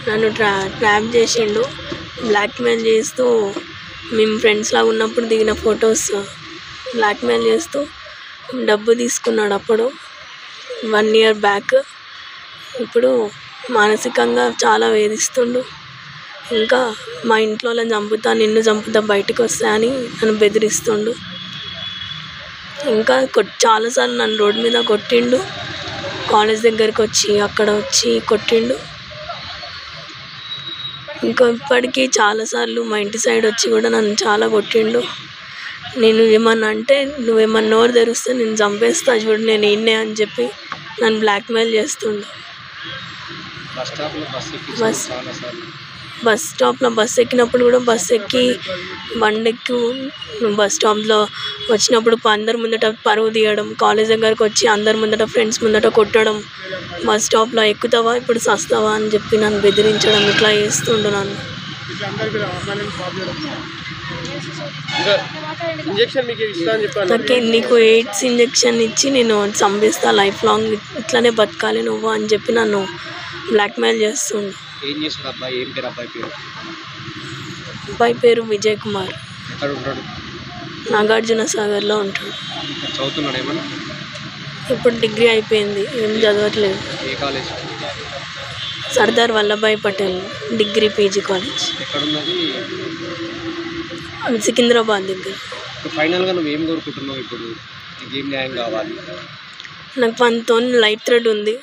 నన్ను ట్రాప్ చేసిండు. బ్లాక్మెయిల్ చేస్తూ మేము ఫ్రెండ్స్లాగా ఉన్నప్పుడు దిగిన ఫొటోస్ బ్లాక్మెయిల్ చేస్తూ డబ్బు తీసుకున్నాడు అప్పుడు 1 year బ్యాక్. ఇప్పుడు మానసికంగా చాలా వేధిస్తుండు. ఇంకా మా ఇంట్లో వాళ్ళని చంపుతా, నిన్ను చంపుతా, బయటకు వస్తా అని నన్ను బెదిరిస్తుండు. ఇంకా చాలాసార్లు నన్ను రోడ్డు మీద కొట్టిండు. కాలేజ్ దగ్గరికి వచ్చి అక్కడ వచ్చి కొట్టిండు. ఇంకా ఇప్పటికీ చాలాసార్లు మా ఇంటి సైడ్ వచ్చి కూడా నన్ను చాలా కొట్టిండు. నేను ఏమన్నా అంటే నువ్వేమన్నా నోరు తెరిస్తే నేను చంపేస్తా చూడు, నేను ఈయన్నే అని చెప్పి నన్ను బ్లాక్మెయిల్ చేస్తుండు. బస్ స్టాప్లో బస్సు ఎక్కినప్పుడు కూడా బస్సు ఎక్కి బండెక్కి బస్ స్టాప్లో వచ్చినప్పుడు అందరి ముందట పరువు తీయడం, కాలేజ్ దగ్గరకు వచ్చి అందరి ముందట ఫ్రెండ్స్ ముందట కొట్టడం, బస్ స్టాప్లో ఎక్కుతావా ఇప్పుడు సస్తావా అని చెప్పి నన్ను బెదిరించడం, ఇట్లా చేస్తుండు నన్ను. నాకు నీకు ఎయిడ్స్ ఇంజెక్షన్ ఇచ్చి నేను చంపేస్తా, లైఫ్ లాంగ్ ఇట్లానే బతకాలి నువ్వు అని చెప్పి నన్ను బ్లాక్మెయిల్ చేస్తుండు. అబ్బాయి పేరు విజయ్ కుమార్. నాగార్జున సాగర్లో ఉంటాడు. ఇప్పుడు డిగ్రీ అయిపోయింది, ఏం చదవట్లేదు. Sardar Vallabhbhai Patel degree PG college, Secunderabad దగ్గర. ఫైనల్గా నువ్వు ఏం కోరుకుంటున్నావు ఇప్పుడు? నీకేం న్యాయం కావాలి? నాకు మనతో లైఫ్ థ్రెడ్ ఉంది.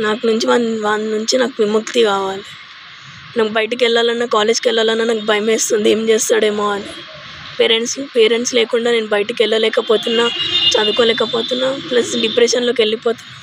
నాకు నుంచి వాళ్ళ నుంచి నాకు విముక్తి కావాలి. నాకు బయటికి వెళ్ళాలన్నా, కాలేజ్కి వెళ్ళాలన్నా నాకు భయం వేస్తుంది, ఏం చేస్తాడేమో అని. పేరెంట్స్ లేకుండా నేను బయటికి వెళ్ళలేకపోతున్నా, చదువుకోలేకపోతున్నా, ప్లస్ డిప్రెషన్లోకి వెళ్ళిపోతున్నా.